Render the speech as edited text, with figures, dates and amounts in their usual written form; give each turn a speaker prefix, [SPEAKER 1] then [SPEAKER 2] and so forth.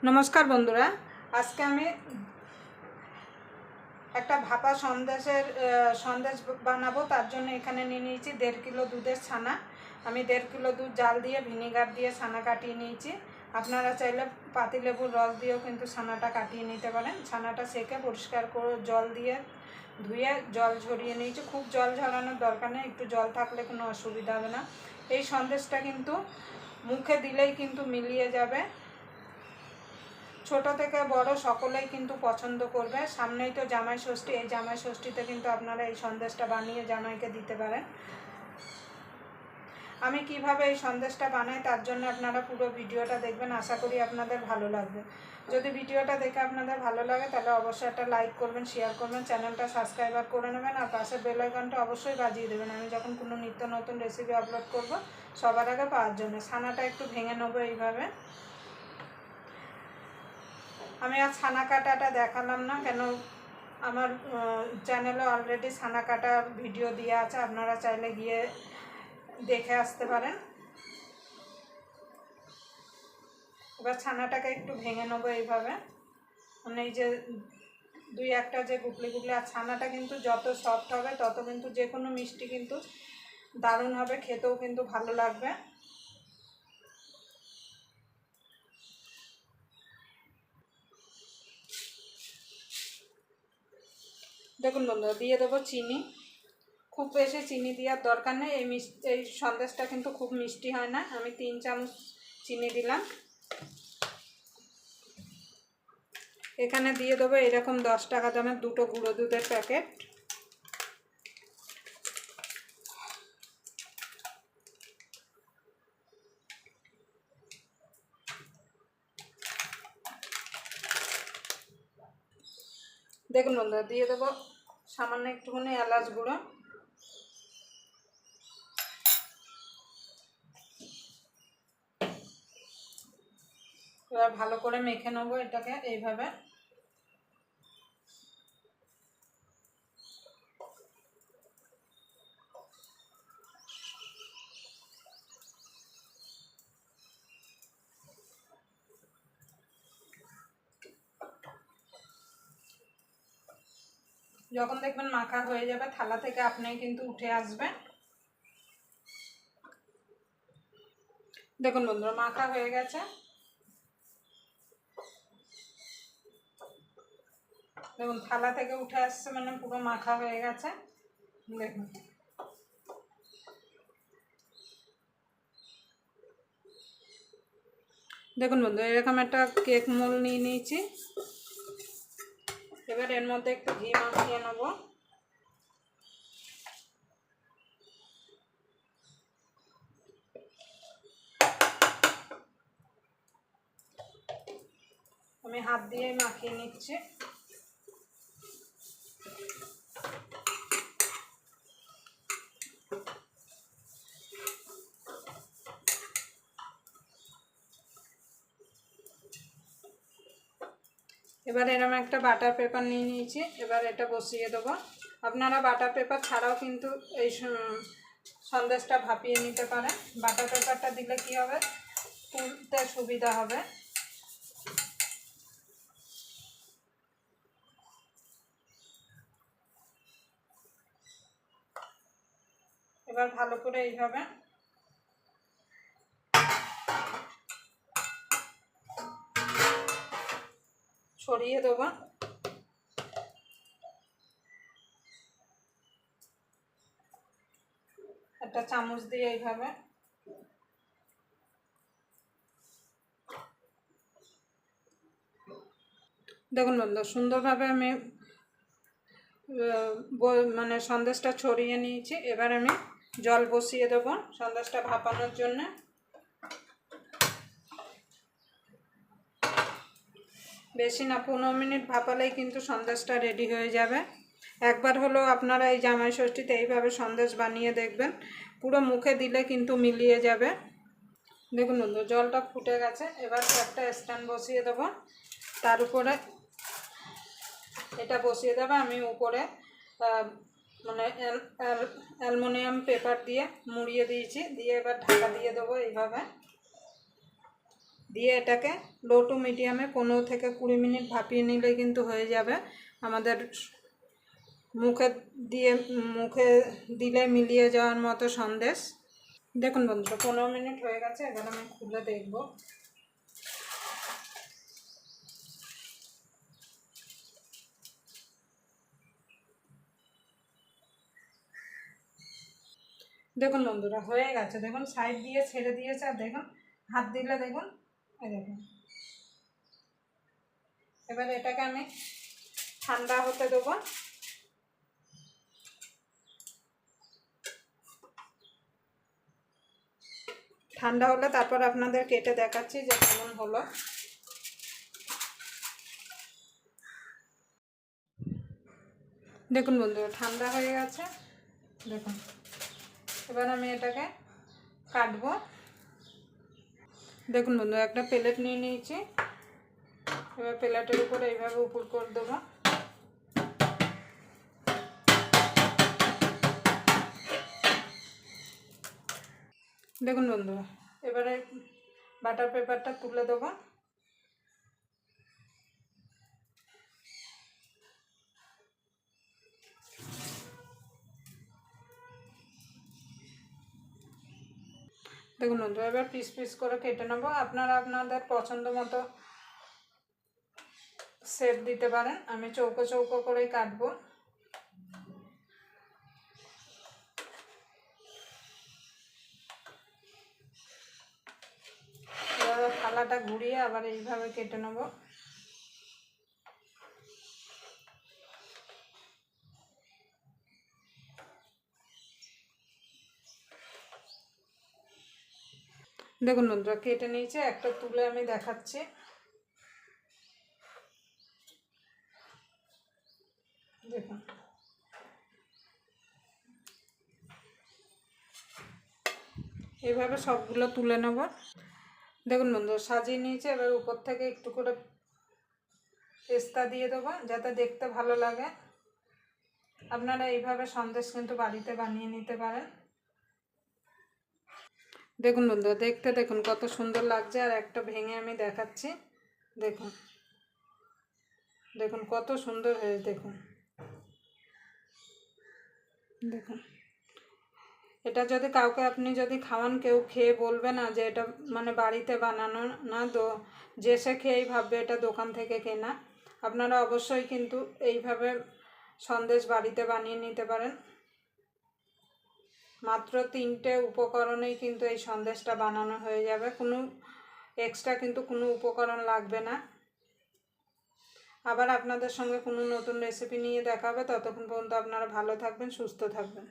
[SPEAKER 1] নমস্কার বন্ধুরা, আজকে আমি একটা ভাপা সন্দেশ বানাবো। তার জন্য এখানে নিয়ে নিয়েছি 1.5 কিলো দুধের ছানা। আমি 1.5 কিলো দুধ জাল দিয়ে ভিনেগার দিয়ে ছানা কাটিয়ে নিয়েছি। আপনারা চাইলে পাতিলেবুর রস দিয়েও কিন্তু ছানাটা কাটিয়ে নিতে পারেন। ছানাটা সেকে পরিষ্কার করে জল দিয়ে ধুয়ে জল ঝরিয়ে নিয়েছি। খুব জল ঝরানোর দরকার নেই, একটু জল থাকলে কোনো অসুবিধা হবে না। এই সন্দেশটা কিন্তু মুখে দিলেই কিন্তু মিলিয়ে যাবে। ছোট থেকে বড় সকলেই কিন্তু পছন্দ করবে। সামনেই তো জামাই ষষ্ঠী, এই জামাই ষষ্ঠীতে কিন্তু আপনারা এই সন্দেশটা বানিয়ে জামাইকে দিতে পারেন। আমি কিভাবে এই সন্দেশটা বানাই তার জন্য আপনারা পুরো ভিডিওটা দেখবেন, আশা করি আপনাদের ভালো লাগবে। যদি ভিডিওটা দেখে আপনাদের ভালো লাগে তাহলে অবশ্যই একটা লাইক করবেন, শেয়ার করবেন, চ্যানেলটা সাবস্ক্রাইব করে নেবেন আর পাশের বেল আইকনটা অবশ্যই বাজিয়ে দেবেন। আমি যখন কোনো নিত্য নতুন রেসিপি আপলোড করব সবার আগে পাওয়ার জন্য। ছানাটা একটু ভেঙে নেবো এইভাবে। আমি আর ছানা কাটাটা দেখালাম না, কেন আমার চ্যানেলে অলরেডি ছানা কাটার ভিডিও দেওয়া আছে, আপনারা চাইলে গিয়ে দেখে আসতে পারেন। এবার ছানাটাকে একটু ভেঙে নেবো এইভাবে। মানে এই যে দুই একটা যে গুটলি গুটলি, আর ছানাটা কিন্তু যত সফট হবে তত কিন্তু যে কোনো মিষ্টি কিন্তু দারুণ হবে, খেতেও কিন্তু ভালো লাগবে। দেখুন বন্ধুরা, দিয়ে দেবো চিনি। খুব বেশি চিনি দেওয়ার দরকার নেই, এই সন্দেশটা কিন্তু খুব মিষ্টি হয় না। আমি 3 চামচ চিনি দিলাম। এখানে দিয়ে দেবো এরকম 10 টাকা দামের 2টো গুঁড়ো দুধের প্যাকেট। দেখুন বন্ধুরা, দিয়ে দেবো সামান্য একটুখানি এলাচ গুঁড়ো। এবার ভালো করে মেখে নেবো এটাকে এইভাবে। যখন দেখবেন মাখা হয়ে যাবে থালা থেকে আপনিই কিন্তু উঠে আসবে। দেখুন বন্ধুরা, মাখা হয়ে গেছে। দেখুন থালা থেকে উঠে আসছে, মানে পুরো মাখা হয়ে গেছে। দেখুন দেখুন বন্ধু, এরকম একটা কেক মোল নিয়ে নিয়েছি। এবার এর মধ্যে একটু ঘি মাখিয়ে নেবো। আমি হাত দিয়ে মাখিয়ে নিচ্ছি। এবার এরকম একটা বাটার পেপার নিয়ে নিয়েছি, এবার এটা বসিয়ে দেবো। আপনারা বাটার পেপার ছাড়াও কিন্তু এই সন্দেশটা ভাপিয়ে নিতে পারেন। বাটার পেপারটা দিলে কি হবে, তুলতে সুবিধা হবে। এবার ভালো করে এইভাবে ছড়িয়ে দেবো। একটা চামচ দিয়ে এইভাবে দেখুন বন্ধু, সুন্দরভাবে আমি মানে সন্দেশটা ছড়িয়ে নিয়েছি। এবার আমি জল বসিয়ে দেবো সন্দেশটা ভাপানোর জন্য। বেশি না, 15 মিনিট ভাপালেই কিন্তু সন্দেশটা রেডি হয়ে যাবে। একবার হলো আপনারা এই জামাই ষষ্ঠীতে এইভাবে সন্দেশ বানিয়ে দেখবেন, পুরো মুখে দিলে কিন্তু মিলিয়ে যাবে। দেখুন বন্ধু, জলটা ফুটে গেছে। এবার একটা স্ট্যান্ড বসিয়ে দেবো, তার উপরে এটা বসিয়ে দেবো। আমি উপরে মানে অ্যালুমিনিয়াম পেপার দিয়ে মুড়িয়ে দিয়েছি, দিয়ে এবার ঢাকা দিয়ে দেবো এইভাবে। দিয়ে এটাকে লো টু মিডিয়ামে 15 থেকে 20 মিনিট ভাপিয়ে নিলে কিন্তু হয়ে যাবে আমাদের মুখে দিলে মিলিয়ে যাওয়ার মতো সন্দেশ। দেখুন বন্ধুরা 15 মিনিট হয়ে গেছে, এবার আমি খুলে দেখব। দেখুন বন্ধুরা হয়ে গেছে, দেখুন সাইড দিয়ে ছেড়ে দিয়েছে, আর দেখুন হাত দিলে দেখুন এই দেখুন। এবার এটাকে আমি ঠান্ডা হতে দেবো। ঠান্ডা হলে তারপর আপনাদের কেটে দেখাচ্ছি যে কেমন হলো। দেখুন বন্ধুরা ঠান্ডা হয়ে গেছে, দেখুন এবার আমি এটাকে কাটবো। দেখুন বন্ধুরা একটা প্লেট নিয়ে নিয়েছি, এবার প্লেটের উপরে এইভাবে উপর করে দেবো। দেখুন বন্ধুরা এবারে বাটার পেপারটা তুলে দেবো। দেখুন বন্ধুরা এবার পিস পিস করে কেটে নেবো। আপনারা আপনাদের পছন্দ মতো শেপ দিতে পারেন, আমি চৌকো চৌকো করেই কাটবো। এবার থালাটা ঘুরিয়ে আবার এইভাবে কেটে নেব। দেখুন বন্ধুরা কেটে নিয়েছে, একটা তুলে আমি দেখাচ্ছি। দেখুন এইভাবে সবগুলো তুলে নেব। দেখুন বন্ধুরা সাজিয়ে নিয়েছে, এবার উপর থেকে একটু করে পেস্তা দিয়ে দেবো যাতে দেখতে ভালো লাগে। আপনারা এইভাবে সন্দেশ কিন্তু বাড়িতে বানিয়ে নিতে পারেন। দেখুন বন্ধুরা দেখতে দেখুন কত সুন্দর লাগছে, আর একটা ভেঙে আমি দেখাচ্ছি। দেখুন দেখুন কত সুন্দর হয়েছে, দেখুন দেখুন। এটা যদি কাউকে আপনি যদি খাওয়ান, কেউ খেয়ে বলবে না যে এটা মানে বাড়িতে বানানো না, তো যে সে খেয়েই ভাববে এটা দোকান থেকে কেনা। আপনারা অবশ্যই কিন্তু এইভাবে সন্দেশ বাড়িতে বানিয়ে নিতে পারেন। মাত্র 3টে উপকরণেই কিন্তু এই সন্দেশটা বানানো হয়ে যাবে, কোনো এক্সট্রা কিন্তু কোনো উপকরণ লাগবে না। আবার আপনাদের সঙ্গে কোনো নতুন রেসিপি নিয়ে দেখা হবে, ততক্ষণ পর্যন্ত আপনারা ভালো থাকবেন, সুস্থ থাকবেন।